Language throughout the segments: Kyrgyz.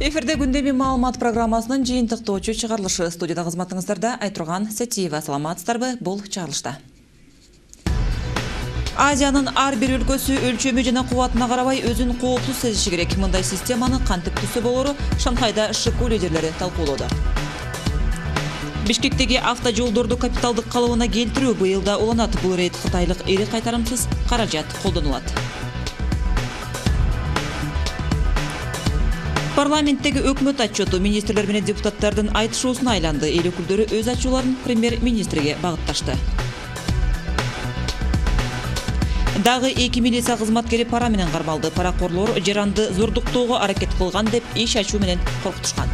Эфирде күндеме маалымат программасынын жыйынтыктоочу чыгарылышы студияда кызматыңыздарда Айтурган Сатиева. Саламатсыздарбы? Бул чыгарылышта. Азиянын ар бир өлкөсү өлчөмү жана кубатына карабай өзүн коопсуз сезиши керек. Мындай системаны кантип түзсө болору Шанхайда ШКУ лидерлери талкуулоодо. Бишкектеги автожолдорду капиталдык калыбына келтирүү быйылда уланат. Бул рейд кытайлык эри кайтарымсыз каражат колдонулат. Парламенттеги өкмөт отчету министрлер менен депутаттардын айтышуусуна айланды. Эл өкүлдөрү өз ачууларын премьер-министрге багытташты. Дагы 2 милиция кызматкери пара менен кармалды. Паракорлор жаранды зордуктоого аракет кылган деп иш ачуу менен коркутушкан.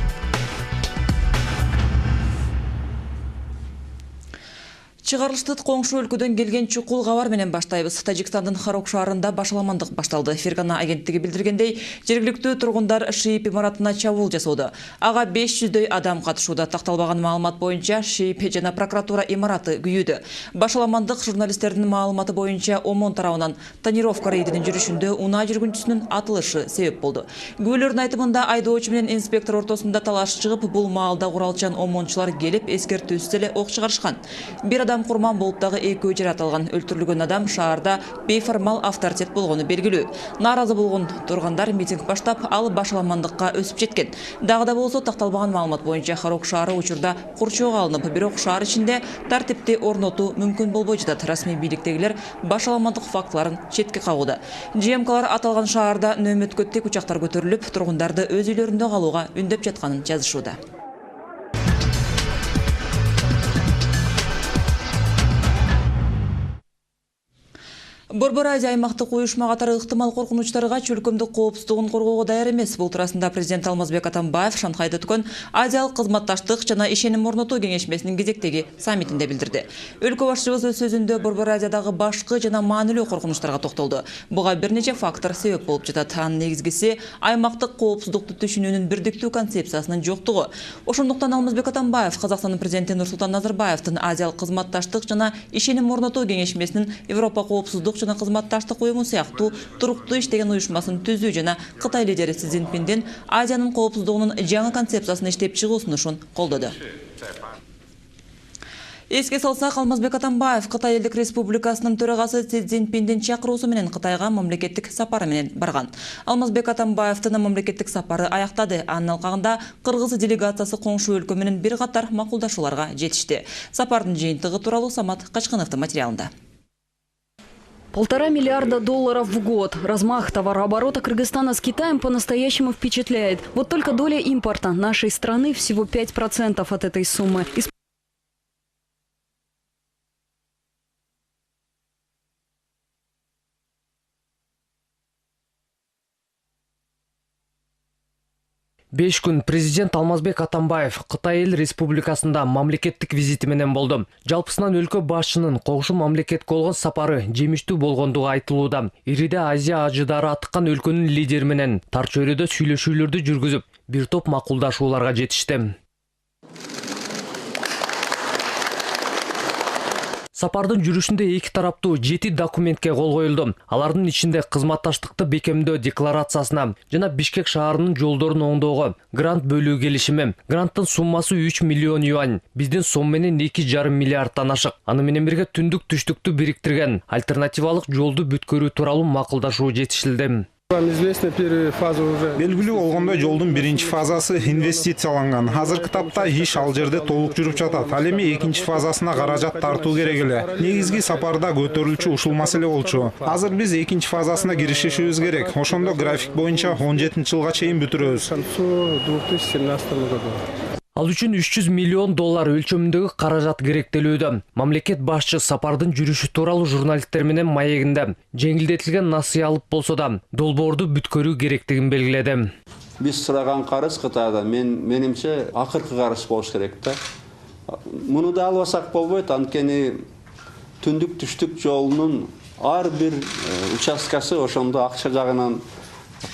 Чыгарылышты коңшу өлкөдөн келген чукул кабар менен баштайбыз. Тажикстандын Харок шаарында башаламандык башталды. Фергана агенттиги билдиргендей, жергиликтүү тургундар ШИИП имаратына чабуул жасоодо. Ага 500дөй адам катышууда. Такталбаган маалымат боюнча ШИИП жана прокуратура имараты күйүүдө. Башаламандык журналисттердин маалыматы боюнча Омон тарабынан тонировка рейдинин жүрүшүндө унаа жүргүнчүсүнүн атылышы себеп болду. Күбөлөрдүн айтымында айдоочу менен инспектор ортосунда талаш чыгып, бул маалда куралчан омончулар келип эскертүүсүз эле ок чыгарышкан. Бир адам курман болуп дагы экөө жаратылган. Өлтүрүлгөн адам шаарда бейформал авторитет болгону белгилүү. Нааразы болгон тургандар митинг баштап, ал башаламандыкка өсүп жеткен. Дагы да болсо такталбаган маалымат боюнча Харок шаары учурда курчоого алынып, бирок шаар ичинде тартипти орнотуу мүмкүн болбой жатат. Расмий бийликтегилер башаламандык фактыларын четке кагууда. ЖМКлар аталган шаарда нөөмөткө тек учактар көтөрүлүп, тургундарды өз үйлөрүндө калууга үндөп жатканын жазышууда. Борбор Азия аймактык уюшма катары ыктымал коркунучтарга чөлкөмдүк коопсуздугун коргоого даяр эмес. Бул туурасында президент Алмазбек Атамбаев Шанхайда өткөн Азиялык кызматташтык жана ишеним орнотуу кеңешмесинин кезектеги саммитинде билдирди. Өлкө башчыбыз өз сөзүндө Борбор Азиядагы башкы жана маанилүү коркунучтарга токтолду. Буга бир нече фактор себеп болуп жатат. Анын негизгиси аймактык коопсуздукту түшүнүүнүн бирдиктүү концепциясынын жоктугу. Ошондуктан Алмазбек Атамбаев Казакстандын президенти Нурсултан Назарбаевдин Азиялык кызматташтык жана ишеним орнотуу кеңешмесинин Европа коопсуздук жана кызматташтык уюму сыяктуу туруктуу иштеген уюшмасын түзүү жана Кытай лидери Си Цзиньпиндин Азиянын коопсуздугунун жаңы концепциясын иштеп чыгуу сунушун колдоду. Эске салсак, Алмазбек Атамбаев Кытай Элдик Республикасынын төрагасы Си Цзиньпиндин чакыруусу менен Кытайга мамлекеттик сапары менен барган. Алмазбек Атамбаевдин мамлекеттик сапары аяктады. Анын алкагында Кыргыз делегациясы коңшу өлкө менен бир катар макулдашууларга жетишти. Сапардын жыйынтыгы тууралуу Самат Качкыновдун материалында. $1,5 миллиарда в год. Размах товарооборота Кыргызстана с Китаем по-настоящему впечатляет. Вот только доля импорта нашей страны всего 5% от этой суммы. Беш күн президент Алмазбек Атамбаев Кытай Эл Республикасында мамлекеттик визити менен болду. Жалпысынан өлкө башчынын коңшу мамлекетке болгон сапары жемиштүү болгондугу айтылууда. Ириде Азия ажыдары атыккан өлкөнүн лидери менен тар чөйрөдө сүйлөшүүлөрдү жүргүзүп, бир топ макулдашууларга жетишти. Сапардын жүрүшүндө эки тараптуу 7 документке кол коюлду. Алардын ичинде кызматташтыкты бекемдөө декларациясына жана Бишкек шаарынын жолдорун оңдоого грант бөлүү келишими. Гранттын суммасы 3 миллион юань. Биздин сом менен 2,5 миллиардтан ашык. Аны менен бирге түндүк түштүктү бириктирген альтернативалык жолду бүткөрүү тууралуу макулдашуу жетишилди. Белгилүү болгондой жолдун биринчи фазасы инвестицияланган. Азыркы тапта иш ал жерде толук жүрүп жатат. Ал эми экинчи фазасына каражат тартуу керек эле. Негизги сапарда көтөрүлчү ушул маселе болчу. Азыр биз экинчи фазасына киришишибиз керек. Ошондо график боюнча 17-жылга чейин бүтүрөбүз. Ал үчүн $300 миллион өлчөмүндөгү каражат керектелүүдө. Мамлекет башчы сапардын жүрүшү тууралуу журналисттер менен маегинде жеңилдетилген насыя алып болсо да долбоорду бүткөрүү керектигин белгиледи. Биз сураган карыз Кытайда менимче акыркы карыз болуш керек да. Муну да албасак болбойт, анткени түндүк түштүк жолунун ар бир участкасы ошондо акча жагынан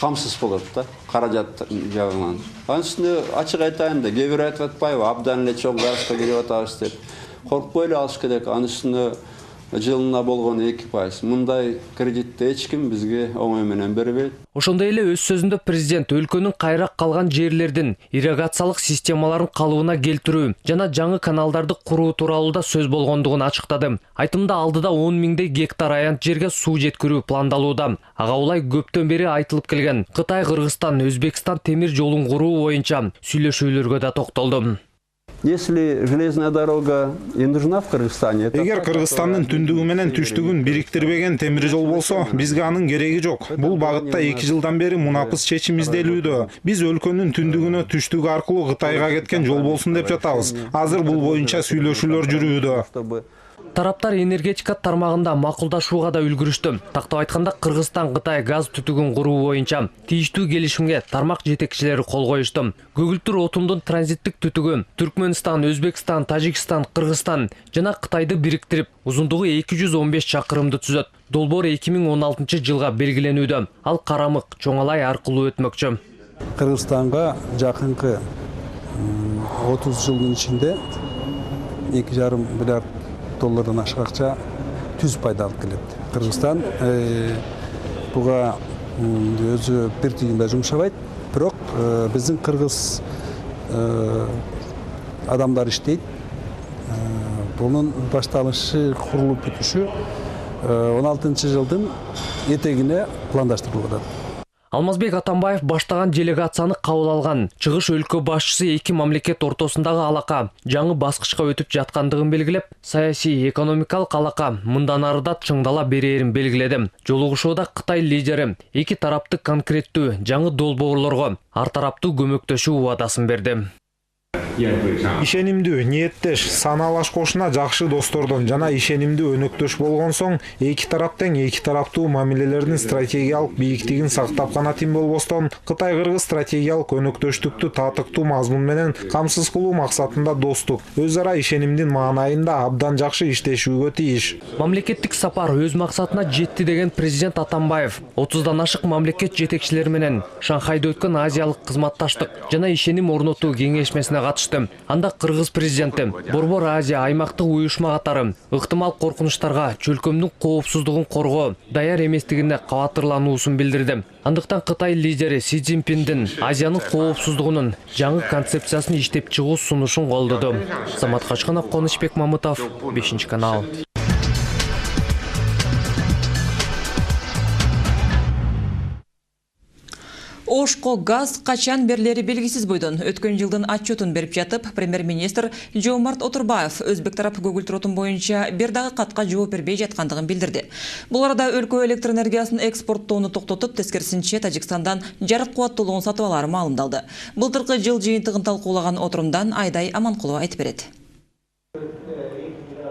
камсыз болот да, каражат жагынан. Анын үстүнө ачык айтайын да, кээ бир айтып атпайбы, абдан эле чоң карызга кирип атабыз деп. Коркпой эле алыш керек. Анын үстүнө жылына болгон 2%. Мындай кредитти эч ким бизге оңой менен бербейт. Ошондой эле өз сөзүндө президент өлкөнүн кайрак калган жерлердин ирригациялык системаларын калыбына келтирүү жана жаңы каналдарды куруу тууралуу да сөз болгондугун ачыктады. Айтымда алдыда 10 миңдей гектар аянт жерге суу жеткирүү пландалууда. Ага улай көптөн бери айтылып келген Кытай, Кыргызстан, Өзбекстан темир жолун куруу боюнча сүйлөшүүлөргө да токтолду. Если железная дорога и нужна в Кыргызстане, Эгер Кыргызстандын түндүгү менен түштүгүн бириктирбеген темир жол болсо, бизге анын кереги жок. Бул багытта 2 жылдан бери мунапыс чечим изделүүдө. Биз өлкөнүн түндүгүнө түштүгү аркылуу Кытайга кеткен жол болсун деп жатабыз. Азыр бул боюнча сүйлөшүүлөр жүрүүдө. Тараптар энергетика тармагында макулдашууга да үлгүрүштү. Тактап айтканда Кыргызстан Кытай газ түтүгүн куруу боюнча тийиштүү келишимге тармак жетекчилери кол коюшту. Көгүлтүр отундун транзиттик түтүгү Түркмөнстан, Өзбекстан, Тажикстан, Кыргызстан жана Кытайды бириктирип, узундугу 215 чакырымды түзөт. Долбоор 2016 жылга белгиленүүдө. Ал Карамык, Чоңалай аркылуу өтмөкчү. Кыргызстанга жакынкы 30 жылдын ичинде 2,5 миллиард доллардан ашык акча түз пайда алып келет. Кыргызстан буга өзү бир тыйын да жумшабайт, бирок биздин кыргыз адамдар иштейт. Бунун башталышы, курулуп бүтүшү 16 жылдын этегине пландаштырылып атат. Алмазбек Атамбаев баштаган делегацияны кабыл алган. Чыгыш өлкө башчысы эки мамлекет ортосундагы алака жаңы баскычка өтүп жаткандыгын белгилеп, саясий экономикалык алака мындан арыда чыңдала берерин белгиледи. Жолугушууда Кытай лидери эки тараптык конкреттүү жаңы долбоорлорго ар тараптуу көмөктөшүү убадасын берди. Ишенимдүү, ниеттеш, саналаш кошуна жакшы достордон жана ишенимдүү өнөктөш болгон соң, эки тарап тең эки тараптуу мамилелердин стратегиялык бийиктигин сактап гана тим болбостон, Кытай-Кыргыз стратегиялык өнөктөштүктү татыктуу мазмун менен камсыз кылуу максатында достук, өз ара ишенимдин маанайында абдан жакшы иштешүүгө тийиш. Мамлекеттик сапар өз максатына жетти деген президент Атамбаев 30дан ашык мамлекет жетекчилери менен Шанхайда өткөн Азиялык кызматташтык жана ишеним орнотуу кеңешмесине катышты. Анда Кыргыз президенти Борбор Азия аймактык уюшма катары ыктымал коркунучтарга чөлкөмдүн коопсуздугун коргоо даяр эместигине кабатырлануусун билдирди. Андыктан Кытай лидери Си Цзиньпиндин Азиянын коопсуздугунун жаңы концепциясын иштеп чыгуу сунушун колдоду. Самат Качканов, Конучбек Мамытов, 5 канал. Ошко газ качан берлери белгисиз бойдон өткөн жылдын отчетун берип жатып, премьер-министр Жомарт Отурбаев өзбек тарап көгүлтүр отун боюнча бир дагы катка жооп бербей жаткандыгын билдирди. Бул арада өлкө электр энергиясын экспорттоону токтотуп, тескерисинче Тажикстандан жарык кубаттуулугун сатып алары маалымдалды. Былтыркы жыл жыйынтыгын талкуулаган отурумдан Айдай Аманкулова айтып берет.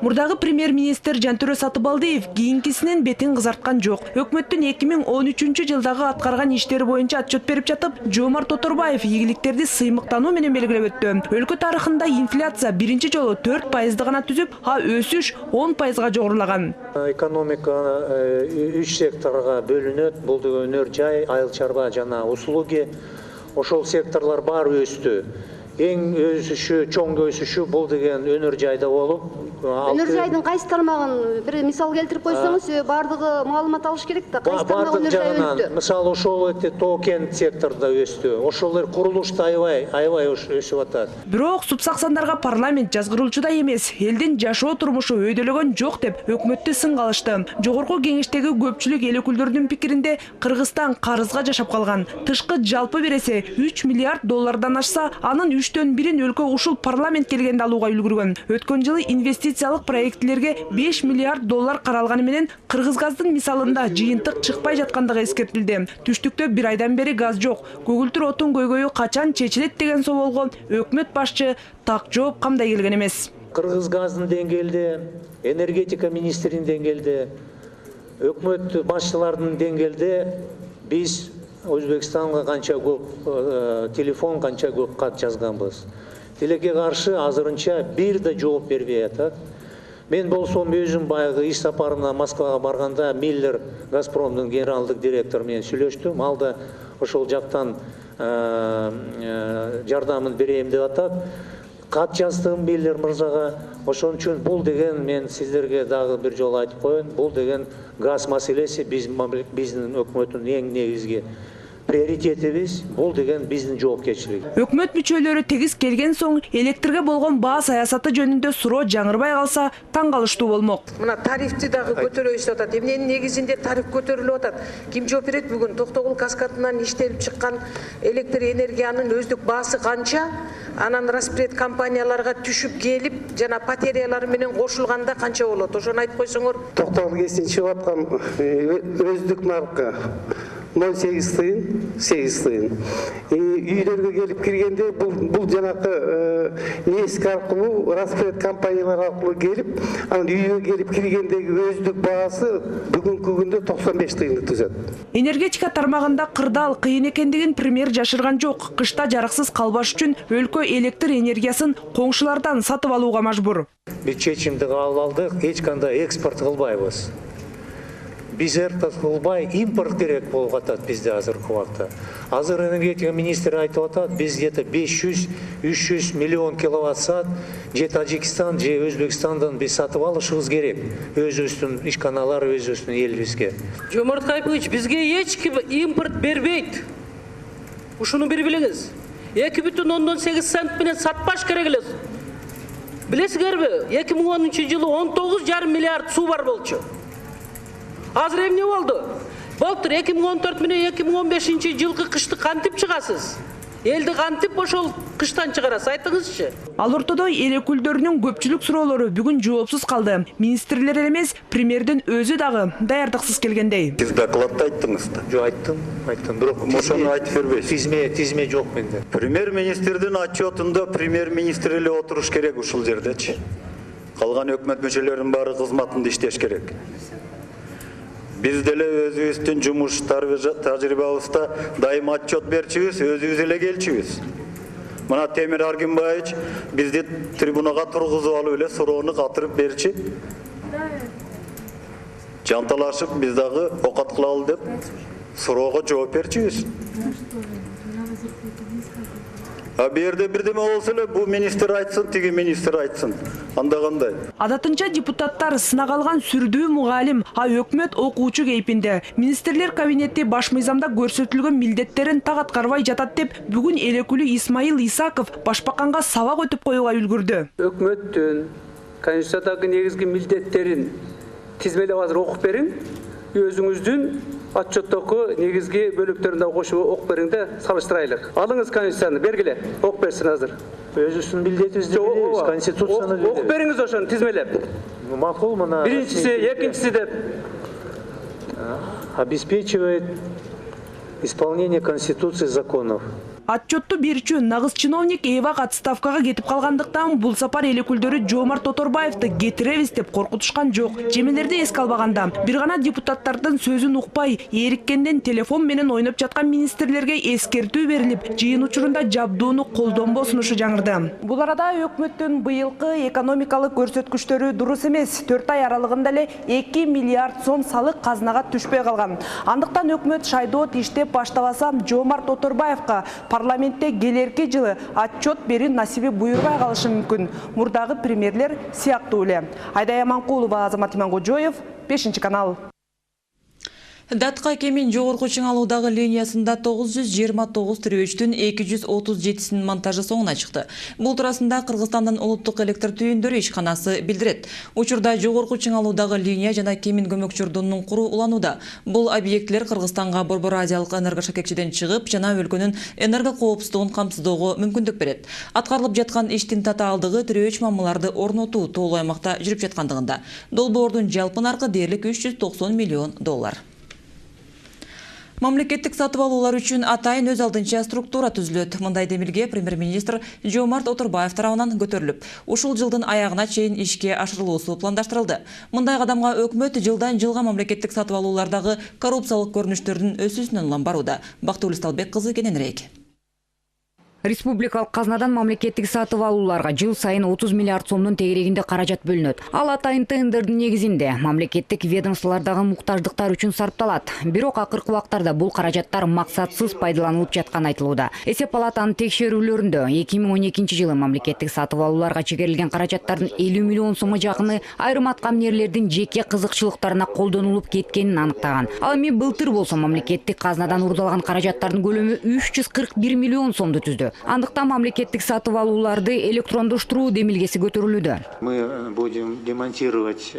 Мурдагы премьер-министр Жантөрө Сатыбалдиев кийинкисинин бетин кызарткан жок. Өкмөттүн 2013 жылдагы аткарган иштери боюнча отчет берип жатып, Жомарт Отурбаев ийгиликтерди сыймыктануу менен белгилеп өттү. Өлкө тарыхында инфляция биринчи жолу 4% гана түзүп, өсүш 10%га жогорулаган. Экономика 3 секторга бөлүнөт. Бул өнөр жай, айыл чарба жана услуги. Ошол секторлор баары өстү. Эң өсүшү, чоң өсүшү бул деген өнөр жайда болуп, өнөр жайдын кайсы тармагын бир мисал келтирип койсоңуз, бардыгы маалымат алыш керек да, кайсы тармак өнөр жай өттү? Мисалы ошол тоо-кен секторунда өстү. Ошолор курулушта аябай өсүп атат. Бирок субсаксандарга парламент жазгырылчудай эмес, элдин жашоо турмушу өйдөлөгөн жок деп өкмөттү сынга алышты. Жогорку кеңештеги көпчүлүк эл өкүлдөрүнүн пикиринде Кыргызстан карызга жашап калган. Тышкы жалпы бересе 3 миллиард доллардан ашса, анын 3төн бирин өлкө ушул парламент келгенде алууга үлгүргөн. Өткөн жылы инвестициялык проектлерге 5 миллиард доллар каралганы менен Кыргызгаздын мисалында жыйынтык чыкпай жаткандыгы эскертилди. Түштүктө бир айдан бери газ жок. Көгүлтүр отун көйгөйү качан чечилет деген соолго өкмөт башчы так жооп камдай келген эмес. Кыргызгаздын деңгээлде, энергетика министринин деңгээлде, өкмөт башчыларынын деңгээлде биз Өзбекстанга канча көп телефон, канча көп кат жазганбыз. Тилекке каршы азырынча бир да жооп бербей атат. Мен болсом өзүм баягы иш сапарына Москвага барганда Миллер Газпромдун генералдык директору менен сүйлөштүм. Алда ошол жактан жардамын берейим деп атат. кат жаздым Бейлер мырзага. Ошон үчүн бул деген мен сиздерге дагы бир жолу айтып коеюн, бул деген газ маселеси биздин өкмөттүн эң негизги приоритетибиз, бул деген биздин жоопкерчилик. Өкмөт мүчөлөрү тегиз келген соң электрге болгон баа саясаты жөнүндө суроо жаңырбай калса таң калыштуу болмок. Мына тарифти дагы көтөрөбүз деп атат. Эмненин негизинде тариф көтөрүлүп атат? Ким жооп берет бүгүн? Токтогул каскадынан иштелип чыккан электр энергиянын өздүк баасы канча? Анан распред компанияларга түшүп келип, жана батареялар менен кошулганда канча болот? Ошону айтып койсоңор. Токтогул кесин чыгып аткан өздүк марка 0,8 тыйын, 8 тыйын. Үйлөргө келип киргенде бул жанакы неск аркылуу, распред компаниялар аркылуу келип, анан үйгө келип киргендеги өздүк баасы бүгүнкү күндө 95 тыйынды түзөт. Энергетика тармагында кырдаал кыйын экендигин премьер жашырган жок. Кышта жарыксыз калбаш үчүн өлкө электр энергиясын коңшулардан сатып алууга мажбур. Биз чечимди кабыл алдык, эч кандай экспорт кылбайбыз. Биз экспорт кылбай импорт керек болуп атат бизде азыркы убакта. Азыр энергетика министри айтып атат, биз где-то 500-300 миллион киловатт саат же Тажикстан, же Өзбекстандан биз сатып алышыбыз керек. Өзүбүздүн ишканалар, өзүбүздүн элибизге. Жомарт Кайпович, бизге эч ким импорт бербейт. Ушуну билиңиз. 2,8 цент менен сатпаш керек эле. Билесиңерби? 2010-жылы 19,5 миллиард суу бар болчу. Азыр эмне болду? Былтыр 2014 менен 2015 жылкы кышты кантип чыгасыз? Элди кантип ошол кыштан чыгарасыз? Айтыңызчы. Ал ортодо эл өкүлдөрүнүн көпчүлүк суроолору бүгүн жоопсуз калды. Министрлер эмес, премьердин өзү дагы даярдыксыз келгендей. Сиз докладта айттыңыз да? Жок, айттым. Бирок ошону айтып бербейсиз. Тизме жок менде. Премьер-министрдин отчетунда премьер-министр эле отуруш керек ушул жердечи. Калган өкмөт мүчөлөрүнүн баары кызматында иштеш керек. Биз деле өзүбүздүн жумуш тажрыйбабызда дайым отчет берчүбүз, өзүбүз эле келчүбүз. Мына Темир Аргимбаевич бизди трибунага тургузуп алып эле суроону катырып берчи. Жанталашып биз дагы окат кылалы деп суроого жооп берчүбүз. Бу жерде бирдеме болсо эле бул министр айтсын, тиги министр айтсын. Анда кандай? Адатынча депутаттар сынак алган сүрдүү мугалим, өкмөт окуучу кейпинде. Министрлер кабинети баш мыйзамда көрсөтүлгөн милдеттерин так аткарбай жатат деп бүгүн эл өкүлү Исмаил Исаков башбаканга сабак өтүп коюуга үлгүрдү. Өкмөттүн конституциядагы негизги милдеттерин тизмелеп азыр окуп бериң. Өзүңүздүн отчеттогу негизги бөлүктөрүндө кошуп окуп бериңде салыштырайлык. Алыңыз конституцияны, бергиле, окуп берсин азыр. Өзүбүздүн милдетибизди билебиз, конституцияны билебиз. Окуп бериңиз ошону тизмелеп. Макул, мына биринчиси, экинчиси деп. Обеспечивает исполнение конституции, законов. Отчетту берүүчү нагыз чиновник эбак отставкага кетип калгандыктан бул сапар эл өкүлдөрү Жомарт Оторбаевди кетиребиз деп коркутушкан жок. Жемелерди эске албаганда, бир гана депутаттардын сөзүн укпай, эриккенден телефон менен ойноп жаткан министрлерге эскертүү берилип, жыйын учурунда жабдууну колдонбоо сунушу жаңырды. Бул арада өкмөттүн быйылкы экономикалык көрсөткүчтөрү дурус эмес. 4 ай аралыгында эле 2 миллиард сом салык казынага түшпөй калган. Андыктан өкмөт шайдоот иштеп баштабаса, Жомарт Оторбаевга парламентте келерки жылы отчет берүү насиби буйрбай калышы мүмкүн. Мурдагы премьерлер сыяктуу эле. Айдай Аманкулова, Азамат Имангожоев, 5-канал. Датка кемин жогорку чыңалуудагы линиясында 929 тирөөчтүн 237-синин монтажы соңуна чыкты. Бул туурасында Кыргызстандын улуттук электр түйүндөрү ишканасы билдирет. Учурда жогорку чыңалуудагы линия жана кемин көмөк чордонун куруу уланууда. Бул объектлер Кыргызстанга Борбор Азиялык энергошакекчиден чыгып, жана өлкөнүн энерго коопсуздугун камсыздоого мүмкүндүк берет. Аткарылып жаткан иштин татаалдыгы тирөөч маммаларды орнотуу тоолуу аймакта жүрүп жаткандыгында. Долбоордун жалпы наркы дээрлик $390 миллион. Мамлекеттик сатып алуулар үчүн атайын өз алдынча структура түзүлөт. Мындай демилге премьер-министр Жомарт Оторбаев тарабынан көтөрүлүп, ушул жылдын аягына чейин ишке ашырылуусу пландаштырылды. Мындай кадамга өкмөт жылдан жылга мамлекеттик сатып алуулардагы коррупциялык көрүнүштөрдүн өсүүсүнөн улам барууда. Бактыгүл Сталбек кызы кененирээк. Республикалык казнадан мамлекеттик сатып алууларга жыл сайын 30 миллиард сомдун тегерегинде каражат бөлүнөт. Ал атайын тендердин негизинде мамлекеттик ведомстволордогу муктаждыктар үчүн сарпталат. Бирок акыркы убактарда бул каражаттар максатсыз пайдаланылып жатканы айтылууда. Эсеп палатанын текшерүүлөрүндө 2012 жылы мамлекеттик сатып алууларга чегерилген каражаттардын 50 миллион сомго жакыны айрым аткаминерлердин жеке кызыкчылыктарына колдонулуп кеткенин аныктаган. Ал эми былтыр болсо мамлекеттик казнадан урдалган каражаттардын көлөмү 341 миллион сомду түздү. Андыктан мамлекеттик сатып алууларды электрондоштуруу демилгеси көтөрүлүүдө. Мы будем демонтировать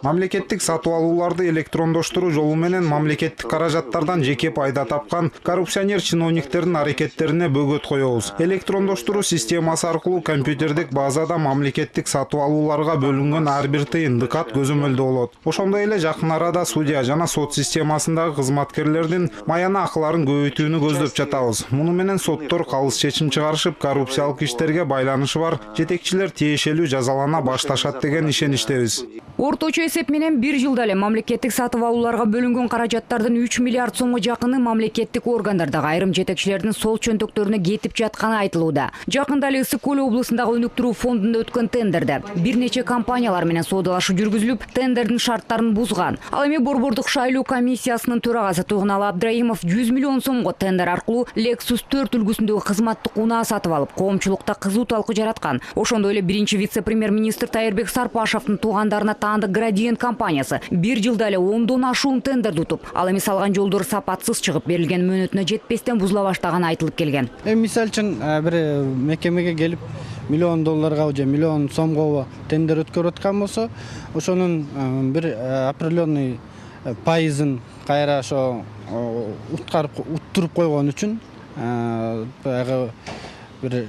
Мамлекеттик сатып алууларды электрондоштуруу жолу менен мамлекеттик каражаттардан жеке пайда тапкан коррупционер чиновниктердин аракеттерине бөгөт коебуз. Электрондоштуруу системасы аркылуу компьютердик базада мамлекеттик сатып алууларга бөлүнгөн ар бир тыйын дыкат көзөмөлдөө болот. Ошондой эле жакын арада судья жана сот системасындагы кызматкерлердин маяна акыларын көбөйтүүнү көздөп жатабыз. Муну менен соттор калыс чечим чыгарышып, коррупциялык иштерге байланышы бар жетекчилер тиешелүү жазалана башташат деген ишеничтебиз. Орточо эсеп менен бир жылда эле мамлекеттик сатып алууларга бөлүнгөн каражаттардын 3 миллиард сомго жакыны мамлекеттик органдардагы айрым жетекчилердин сол чөнтөктөрүнө кетип жатканы айтылууда. Жакында эле Ысык Көл облусундагы өнүктүрүү фондунда өткөн тендерде бир нече компаниялар менен соодалашуу жүргүзүлүп, тендердин шарттарын бузган. Ал эми Борбордук шайлоо комиссиясынын төрагасы Тугуналы Абдрайымов 100 миллион сомго тендер аркылуу Lexus 4 үлгүсүндөгү кызматтык унаа сатып алып, коомчулукта кызуу талкуу жараткан. Ошондой эле биринчи вице-премьер-министр Тайырбек Сарпашевдин туугандарына таандык Градиент компаниясы бир жылда эле 10дон ашуун тендерди утуп, ал эми салган жолдор сапатсыз чыгып, берилген мөөнөтүнө жетпестен бузула баштаганы айтылып келген. Мисалы үчүн бир мекемеге келип миллион долларга же миллион сомго тендер өткөрүп аткан болсо, ошонун бир определенный пайызын кайра ошо уттуруп койгон үчүн баягы бир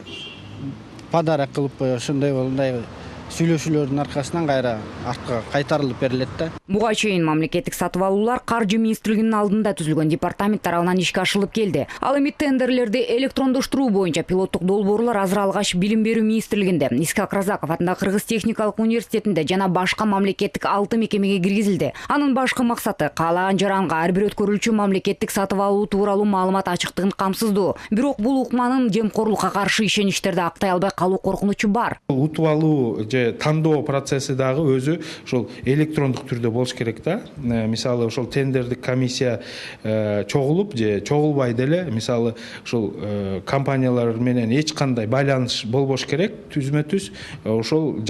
подарок кылып ошондой сүйлөшүүлөрдүн аркасынан кайра артка кайтарылып берилет да. Буга чейин мамлекеттик сатып алуулар Каржы министрлигинин алдында түзүлгөн департамент тарабынан ишке ашырылып келди. Ал эми тендерлерди электрондоштуруу боюнча пилоттук долбоорлор азыр алгач Билим берүү министрлигинде, Исхак Разаков атындагы Кыргыз техникалык университетинде жана башка мамлекеттик 6 мекемеге киргизилди. Анын башкы максаты каалаган жаранга ар бир өткөрүүчү мамлекеттик сатып алуу тууралуу маалымат ачыктыгын камсыздоо. Бирок бул укманын жемкорлукка каршы ишеничтерди актай албай калуу коркунучу бар. Утуп алуу тандоо процесси дагы өзү ошол электрондук түрдө болуш керек да. Мисалы ошол тендердик комиссия чогулуп же чогулбай деле, мисалы ошол компаниялар менен эч кандай байланыш болбош керек. Түзмө-түз ошол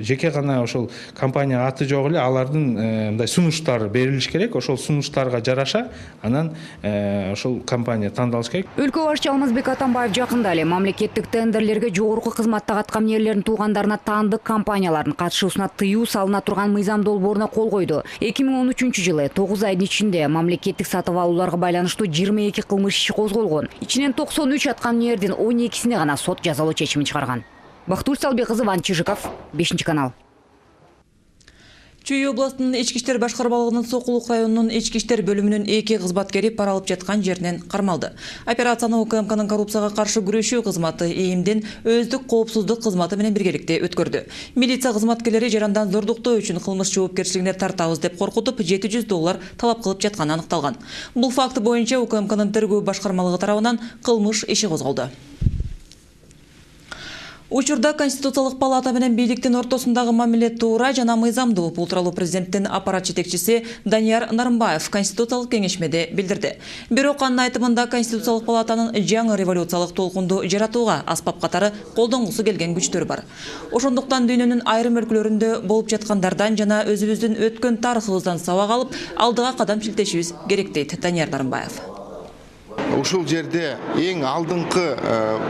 жеке гана ошол компания аты жок эле алардын мындай сунуштары берилиш керек. Ошол сунуштарга жараша анан ошол компания тандалыш керек. Өлкө башчы Алмазбек Атамбаев жакында эле мамлекеттик тендерлерге жогорку кызматтагы аткаминерлердин туугандарына таандык компаниялардын катышуусуна тыюу салына турган мыйзам долборуна кол койду. 2013 жылы 9 айдын ичинде мамлекеттик сатып алууларга байланыштуу 22 кылмыш иши козголгон. Ичинен 93 аткаминердин 12сине гана сот жазалоо чечимин чыгарган. Бактуур Салбек кызы, Иван Чижиков, 5-канал. Чүй областынын ички иштер башкармалыгынын Сокулук районунун ички иштер бөлүмүнүн 2 кызматкери пара алып жаткан жеринен кармалды. Операцияны УКМКнын коррупцияга каршы күрөшүү кызматы ИИМдин өздүк коопсуздук кызматы менен биргеликте өткөрдү. Милиция кызматкерлери жарандан зордуктоо үчүн кылмыш жоопкерчилигине тартабыз деп коркутуп, $700 талап кылып жатканы аныкталган. Бул факт боюнча УКМКнын тергөө башкармалыгы тарабынан кылмыш иши козголду. Учурда Конституциялык палата менен бийликтин ортосундагы мамиле туура жана мыйзамдуу. Бул тууралуу президенттин аппарат жетекчиси Данияр Нарымбаев Конституциялык кеңешмеде билдирди. Бирок анын айтымында Конституциялык палатанын жаңы революциялык толкунду жаратууга аспап катары колдонгусу келген күчтөр бар. Ошондуктан дүйнөнүн айрым өлкөлөрүндө болуп жаткандардан жана өзүбүздүн өткөн тарыхыбыздан сабак алып, алдыга кадам силтешибиз керек дейт Данияр Нарымбаев. Ушул жерде эң алдыңкы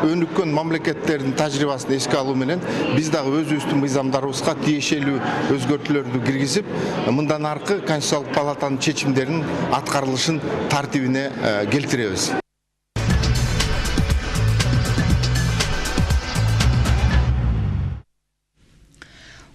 өнүккөн мамлекеттердин тажрыйбасын эске алуу менен биз дагы өзүбүздүн мыйзамдарыбызга тиешелүү өзгөртүүлөрдү киргизип, мындан аркы Конституциялык палатанын чечимдеринин аткарылышын тартибине келтиребиз.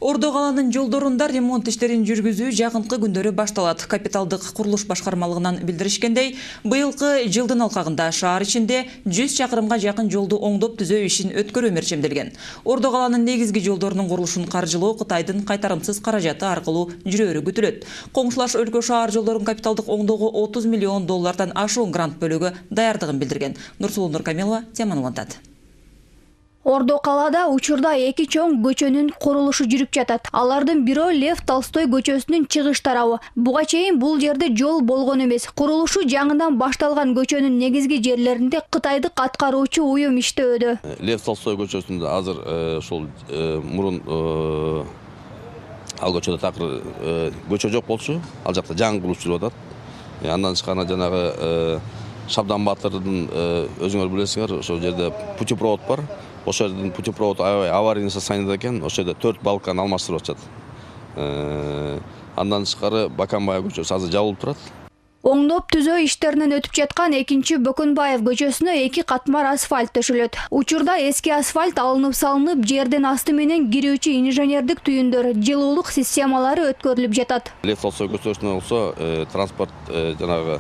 Ордо каланын жолдорунда ремонт иштерин жүргүзүү жакынкы күндөрү башталат. Капиталдык курулуш башкармалыгынан билдиришкендей, быйылкы жылдын алкагында шаар ичинде 100 чакырымга жакын жолду оңдоп түзөө ишин өткөрүү мерчемделген. Ордо каланын негизги жолдорунун курулушун каржылоо Кытайдын кайтарымсыз каражаты аркылуу жүрөөрү күтүлөт. Коңшулаш өлкө шаар жолдорун капиталдык оңдоого $30 миллион ашуун грант бөлүгү даярдыгын билдирген. Нурсулуу Нуркамилова теманы улантат. Ордо калаада учурда 2 чоң көчөнүн курулушу жүрүп жатат. Алардын бирөө Лев Толстой көчөсүнүн чыгыш тарабы. Буга чейин бул жерде жол болгон эмес. Курулушу жаңыдан башталган көчөнүн негизги жерлеринде кытайдык аткаруучу уюм иштөөдө. Лев Толстой көчөсүндө азыр ушул мурун ал көчөдө такыр көчө жок болчу. Ал жакта жаңы курулуш жүрүп атат. Андан тышкары жанагы Шабдан Батырдын өзүңөр билесиңер, ошол жерде путепровод бар. Ошол жердин путепровод аварийный состояниеда экен, ошол жерде 4 балкан алмаштырып атышат. Андан тышкары Баканбаев көчөсү азыр жабылып турат. Оңдоп түзөө иштеринен өтүп жаткан 2 Бөкөнбаев көчөсүнө 2 катмар асфальт төшөлөт. Учурда эски асфальт алынып салынып, жерден асты менен кирүүчү инженердик түйүндөр, жылуулук системалары өткөрүлүп жатат. Лев Толстой көчөсүнө болсо транспорт жанагы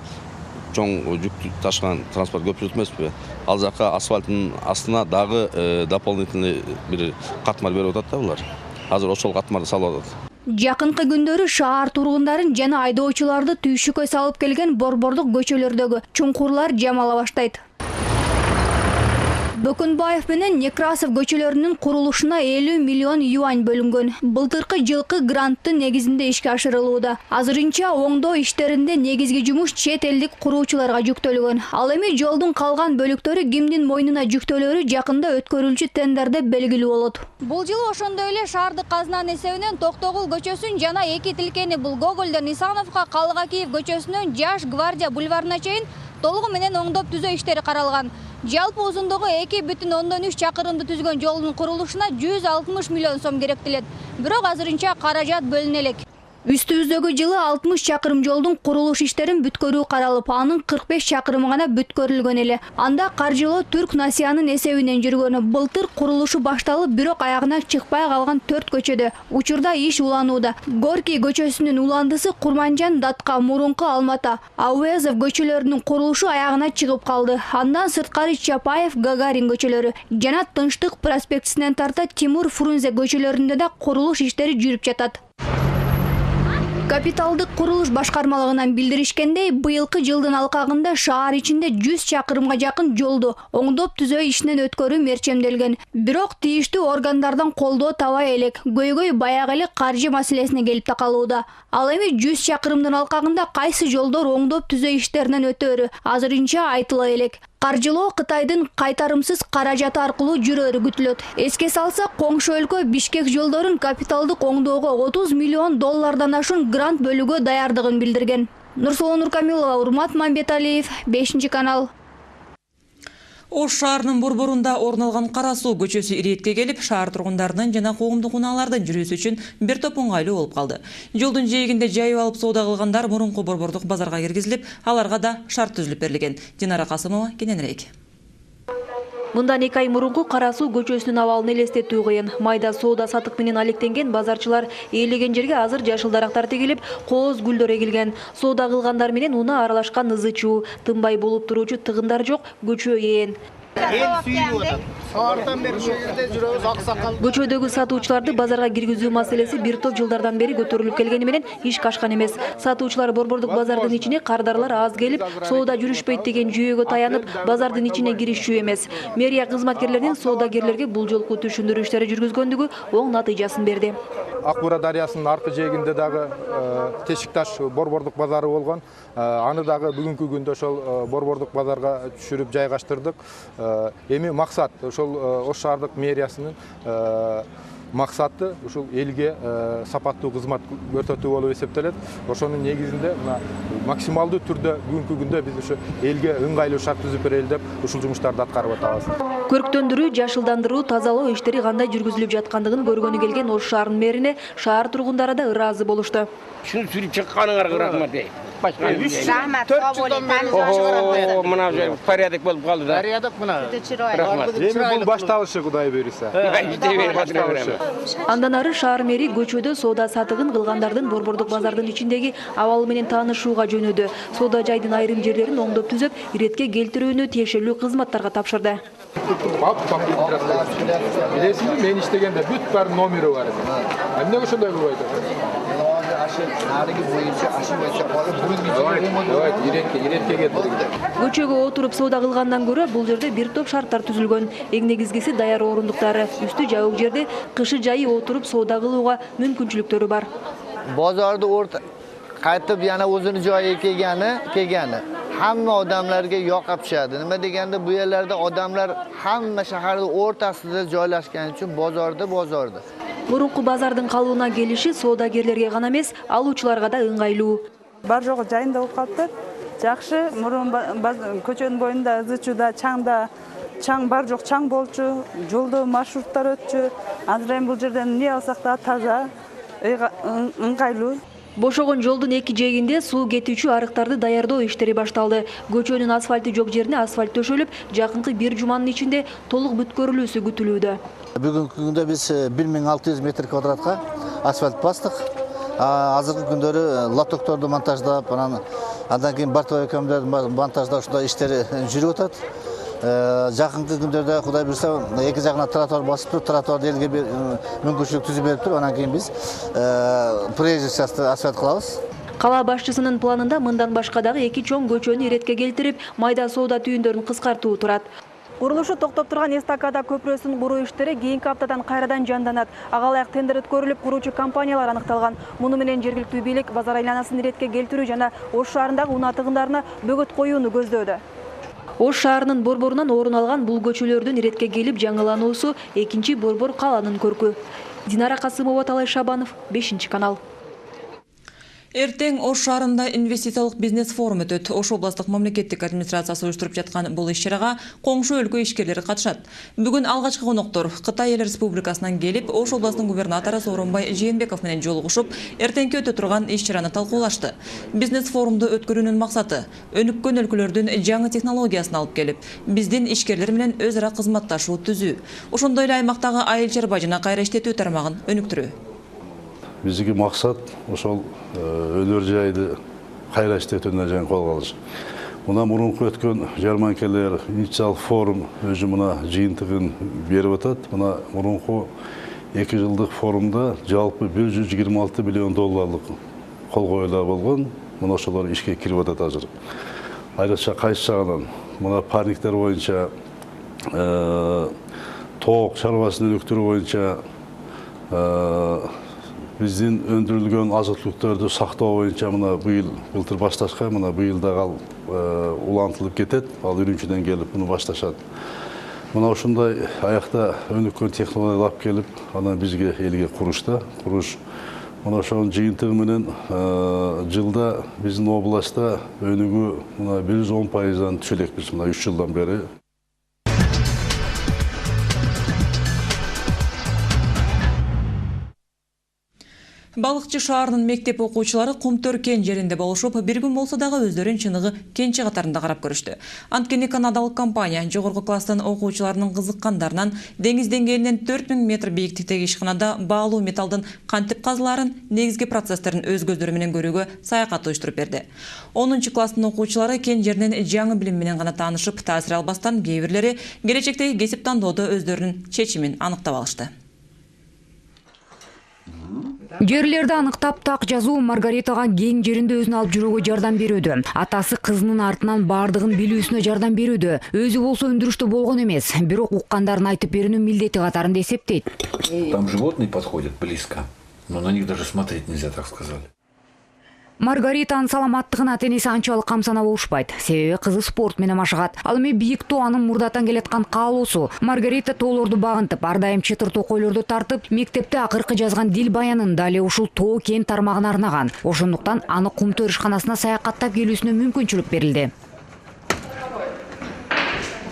чоң жүк ташыган транспорт көп жүрөт эмеспи? Ал жака асфальттын астына дагы дополнительный бир катмар берип атат да булар. Азыр ошол катмарды салып атат. Жакынкы күндөрү шаар тургундарын жана айдоочуларды түйшүккө салып келген борбордук көчөлөрдөгү чуңкурлар жамала баштайт. Бөкөнбаев менен Некрасов көчөлөрүнүн курулушуна 50 миллион юань бөлүнгөн. Былтыркы жылкы гранттын негизинде ишке ашырылууда. Азырынча оңдоо иштеринде негизги жумуш чет элдик куруучуларга жүктөлгөн. Ал эми жолдун калган бөлүктөрү кимдин мойнуна жүктөлөрү жакында өткөрүлчү тендерде белгилүү болот. Бул жылы ошондой эле шаардык казынанын эсебинен Токтогул көчөсүн жана 2 тилкени бул Гогольдон Исановго, Калыгакиев көчөсүнөн Жаш Гвардия бульварына чейин толугу менен оңдоп түзөө иштери каралган. Жалпы узундугу 2,3 чакырымды түзгөн жолдун курулушуна 160 миллион сом керектелет. Бирок азырынча каражат бөлүнө элек. Үстүбүздөгү жылы 60 чакырым жолдун курулуш иштерин бүткөрүү каралып, анын 45 чакырымы гана бүткөрүлгөн эле. Анда каржылоо Түрк Насиянын эсебинен жүргөн. Былтыр курулушу башталып, бирок аягына чыкпай калган 4 көчөдө. Учурда иш уланууда. Горький көчөсүнүн уландысы Курманжан Датка, мурунку Алмата, Ауезов көчөлөрүнүн курулушу аягына чыгып калды. Андан сырткары Чапаев, Гагарин көчөлөрү жана Тынчтык проспектисинен тарта Тимур Фрунзе көчөлөрүндө да курулуш иштери жүрүп жатат. Капиталдык курулуш башкармалыгынан билдиришкендей, быйылкы жылдын алкагында шаар ичинде 100 чакырымга жакын жолду оңдоп түзөө ишинен өткөрүү мерчемделген. Бирок тийиштүү органдардан колдоо табай элек. Көйгөй баягы эле каржы маселесине келип такалууда. Ал эми 100 чакырымдын алкагында кайсы жолдор оңдоп түзөө иштеринен өтөөрү азырынча айтыла элек. Каржылоо Кытайдын кайтарымсыз каражаты аркылуу жүрөөрү күтүлөт. Эске салсак, коңшу өлкө Бишкек жолдорун капиталдык оңдоого 30 миллион доллардан ашуун грант бөлүүгө даярдыгын билдирген. Нурсулуу Нуркамилова, Урмат Мамбеталиев, 5-канал. Ош шаарынын борборунда орун алган Кара Суу көчөсү иретке келип, шаар тургундарынын жана коомдук унаалардын жүрүүсү үчүн бир топ ыңгайлуу болуп калды. Жолдун жээгинде жайып алып соода кылгандар мурунку борбордук базарга киргизилип, аларга да шарт түзүлүп берилген. Динара Касымова кененирээк. Мындан 2 ай мурунку Кара Суу көчөсүнүн абалын элестетүү кыйын. Майда соода сатык менен алектенген базарчылар ээлеген жерге азыр жашыл дарактар тегилип, кооз гүлдөр эгилген. Соода кылгандар менен уна аралашкан ызы-чуу, тынбай болуп туруучу тыгындар жок, көчө ээн. Көчөдөгү сатуучуларды базарга киргизүү маселеси бир топ жылдардан бери көтөрүлүп келгени менен иш кашкан эмес. Сатуучулар борбордук базардын ичине кардарлар аз келип, соода жүрүшпөйт деген жүйөгө таянып, базардын ичине киришүү эмес. Мэрия кызматкерлеринин соодагерлерге бул жолку түшүндүрүү иштери жүргүзгөндүгү оң натыйжасын берди. Ак Бура дарыясынын аркы жээгинде дагы Тешикташ борбордук базары болгон. Аны дагы бүгүнкү күндө ошол борбордук базарга түшүрүп жайгаштырдык. Эми максат ошол Ош шаардык мэриясынын максаты ушул элге сапаттуу кызмат көрсөтүү болуп эсептелет. Ошонун негизинде максималдуу түрдө бүгүнкү күндө биз ушу элге ыңгайлуу шарт түзүп берели деп ушул жумуштарды аткарып атабыз. Көрктөндүрүү, жашылдандыруу, тазалоо иштери кандай жүргүзүлүп жаткандыгын көргөнү келген Ош шаарынын мэрине шаар тургундары да ыраазы болушту. Шуну сүрүп чыкканыңарга рахмат. Рахмат, мына порядок болуп калды да. Порядок мына. Эми бул башталышы, Кудай буйруса. Андан ары шаар мэри көчөдө соода сатыгын кылгандардын борбордук базардын ичиндеги абалы менен таанышууга жөнөдү. Соода жайдын айрым жерлерин оңдоп түзөп, иретке келтирүүнү тиешелүү кызматтарга тапшырды. Билесизби, мен иштегенде бүт бар номери бар. Эмне ошондой кылып айтасыз? Көчөгө отуруп соода кылгандан көрө бул жерде бир топ шарттар түзүлгөн. Эң негизгиси даяр орундуктары. Үстү жабык жерде кышы жайы отуруп соода кылууга мүмкүнчүлүктөрү бар. Bozorda qaytib yana o'zini joyiga kelgani hamma odamlarga yoqib tushadi. Nima deganda bu yerlarda odamlar hamma shaharning o'rtasida joylashgani uchun bozorda. Мурунку базардын калыбына келиши соодагерлерге гана эмес, алуучуларга да ыңгайлуу. Бар жогу жайында болуп калыптыр. Жакшы, мурун көчөнүн боюнда ызычуда, чаң бар жок чаң болчу, жолдо маршруттар өтчү. Азыр эми бул жерден эмне алсак да таза, ыңгайлуу. Бошогон жолдун эки жээгинде суу кетүүчү арыктарды даярдоо иштери башталды. Көчөнүн асфальты жок жерине асфальт төшөлүп, жакынкы бир жуманын ичинде толук бүткөрүлүүсү күтүлүүдө. Бүгүнкү күндө биз 1600 метр квадратка асфальт бастык. Азыркы күндөрү лотокторду монтаждап, андан кийин бортовой камераларды монтаждоо ушундай иштери жүрүп атат. Жакынкы күндөрдө Кудай буйрса эки жагына тротуар басып туруп, тротуарда элге мүмкүнчүлүк түзүп берип туруп, анан кийин биз проезжий частты асфальт кылабыз. Кала башчысынын планында мындан башка дагы эки чоң көчөнү иретке келтирип, майда соода түйүндөрүн кыскартуу турат. Курулушу токтоп турган эстакада көпүрөсүн куруу иштери кийинки аптадан кайрадан жанданат. Ага ылайык тендер өткөрүлүп, куруучу компаниялар аныкталган. Муну менен жергиликтүү бийлик базар айланасын иретке келтирүү жана Ош шаарындагы унаа тыгындарына бөгөт коюуну көздөөдө. Ош шаарынын борборунан орун алган бул көчөлөрдүн иретке келип жаңылануусу экинчи борбор каланын көркү. Динара Касымова, Талай Шабанов, 5-канал. Эртең Ош шаарында инвестициялык бизнес форум өтөт. Ош областык мамлекеттик администрациясы уюштуруп жаткан бул иш-чарага коңшу өлкө ишкерлери катышат. Бүгүн алгачкы коноктор Кытай Эл Республикасынан келип, Ош областынын губернатору Сооронбай Жээнбеков менен жолугушуп, эртеңки өтө турган иш-чараны талкуулашты. Бизнес форумду өткөрүүнүн максаты өнүккөн өлкөлөрдүн жаңы технологиясын алып келип, биздин ишкерлер менен өз ара кызматташуу түзүү. Ошондой эле аймактагы айыл-чарба жана кайра иштетүү тармагын өнүктүрүү. Биздики максат ошол өнөр жайды кайра иштетүүнө жаңы колго алыш. Мына мурунку өткөн жарманкелер, инициал форум өзү мына жыйынтыгын берип атат. Мына мурунку 2 жылдык форумда жалпы 126 миллион долларлык кол коюлар болгон. Мына ошолор ишке кирип атат азыр. Айрыкча кайсы жагынан мына парниктер боюнча, тоок чарбасын өнүктүрүү боюнча, биздин өндүрүлгөн азык-түлүктөрдү сактоо боюнча мына былтыр башташкан, мына быйыл дагы улантылып кетет. Ал Үрүмчүдөн келип муну башташат. Мына ушундай аякта өнүккөн технологиялар алып келип, анан бизге элге курушта. Куруш мына ошонун жыйынтыгы менен жылда биздин областта өнүгүү мына 110%дан түшөлекпиз мына 3 жылдан бери. Балыкчы шаарынын мектеп окуучулары Кумтөр кен жеринде болушуп, бир күн болсо дагы өздөрүн чыныгы кенчи катарында карап көрүштү. Анткени канадалык компания жогорку класстын окуучуларынын кызыккандарынан деңиз деңгээлинен 4000 метр бийиктиктеги ишканада баалуу металлдын кантип казылаарын, негизги процесстерин өз көздөрү менен көрүүгө саякат уюштуруп берди. 10-класстын окуучулары кен жеринен жаңы билим менен гана таанышып, таасир албастан кээ бирлери келечектеги кесип тандоодо өздөрүнүн чечимин аныктап алышты. Жерлерди аныктап так жазуу Маргаритага кең жеринде өзүн алып жүрүүгө жардам берүүдө. Атасы кызынын артынан бардыгын билүүсүнө жардам берүүдө. Өзү болсо өндүрүштө болгон эмес, бирок уккандарын айтып берүүнүн милдети катарында эсептейт. Там животные подходят близко, но на них даже смотреть нельзя, так сказали. Маргаританын саламаттыгын ата-энеси анчалык камсана болушпайт. Себеби кызы спорт менен машыгат. Ал эми бийик тоо анын мурдатан келаткан каалоосу. Маргарита тоолорду багынтып, ар дайым чытыр токойлорду тартып, мектепте акыркы жазган дил баянын дали ушул тоо кен тармагына арнаган. Ошондуктан аны Кумтөр ишканасына саякаттап келүүсүнө мүмкүнчүлүк берилди.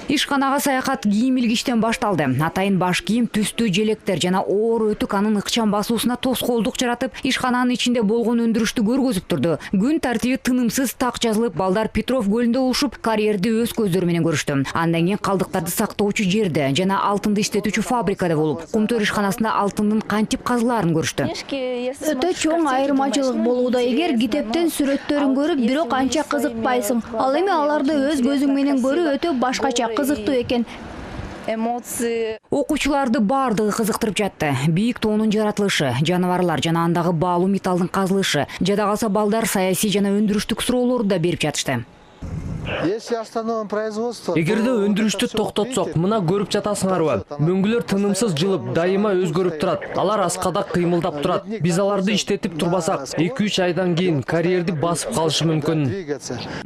Ишканага саякат кийим илгичтен башталды. Атайын баш кийим, түстүү желектер жана оор өтүк анын ыкчам басуусуна тоскоолдук жаратып, ишкананын ичинде болгон өндүрүштү көргөзүп турду. Күн тартиби тынымсыз так жазылып, балдар Петров көлүндө болушуп, карьерди өз көздөрү менен көрүштү. Андан кийин калдыктарды сактоочу жерде жана алтынды иштетүүчү фабрикада болуп, Кумтөр ишканасында алтындын кантип казылаарын көрүштү. Өтө чоң айырмачылык болууда. Эгер китептен сүрөттөрүн көрүп, бирок анча кызыкпайсың. Ал эми аларды өз көзүң менен көрүү өтө башкача кызыктуу экен. эмоции. Окуучуларды бардыгы кызыктырып жатты. Бийик тоонун жаратылышы, жаныбарлар жана андагы баалуу металдын казылышы, жада калса балдар саясий жана өндүрүштүк суроолорду да берип жатышты. Эгерде өндүрүштү токтотсок, мына көрүп жатасыңарбы? Мөңгүлөр тынымсыз жылып, дайыма өзгөрүп турат. Алар аскадак кыймылдап турат. Биз аларды иштетип турбасак, 2-3 айдан кийин карьерди басып калышы мүмкүн.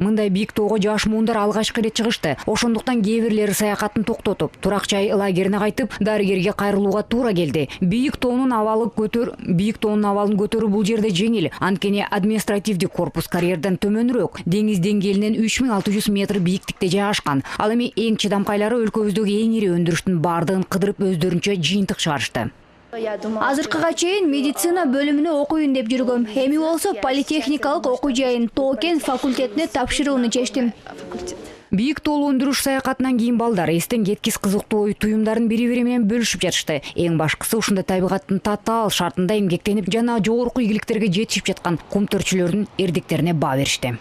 Мындай бийик тоого жаш муундар алгачкы ирет чыгышты. Ошондуктан кээ бирлери саякатын токтотуп, турак жай лагерине кайтып, дарыгерге кайрылууга туура келди. Бийик тоонун абалын көтөрүү бул жерде жеңил. Анткени административдик корпус карьерден төмөнүрөөк, деңиз деңгээлинен 3600 метр бийиктикте жайгашкан. Ал эми эң чыдамкайлары өлкөбүздөгү эң ири өндүрүштүн бардыгын кыдырып өздөрүнчө жыйынтык чыгарышты. Азыркыга чейин медицина бөлүмүнө окуйун деп жүргөм. Эми болсо политехникалык окуу жайын Тоокен факультетине тапшырууну чечтим. Бийик тоолуу өндүрүш саякатынан кийин балдар эстен кеткис кызыктуу ой туюмдарын бири-бири менен бөлүшүп жатышты. Эң башкысы ушундай табигаттын татаал шартында эмгектенип жана жогорку ийгиликтерге жетишип жаткан кумтөрчүлөрдүн эрдиктерине баа беришти.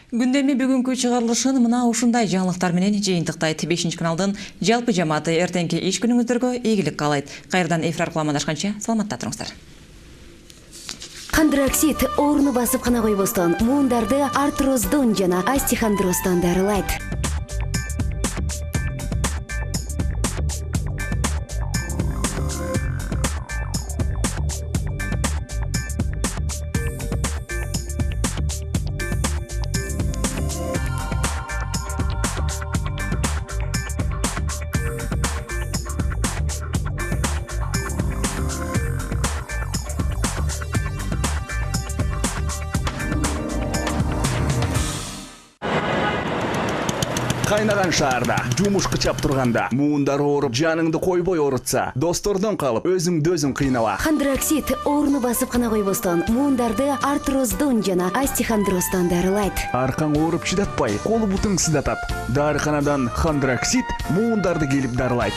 Күндөмү бүгүнкү чыгарылышын мына ушундай жаңылыктар менен жыйынтыктайт. 5-каналдын жалпы жамааты эртеңки иш күнүңүздөргө ийгилик каалайт. Кайрадан эфир аркылуу амандашканча саламатта туруңуздар. Хондроксид ооруну басып гана койбостон, муундарды артроздон жана остеохондростон дарылайт. Кайнаган шаарда, жумуш кычап турганда, муундар ооруп, жаныңды койбой оорутса, достордон калып, өзүңдү өзүң кыйнала. Хондроксид ооруну басып гана койбостон, муундарды артроздон жана остеохондростон дарылайт. Аркаң ооруп чыдатпай, колу бутуң сыздатат. Дарыканадан Хондроксид муундарды келип дарылайт.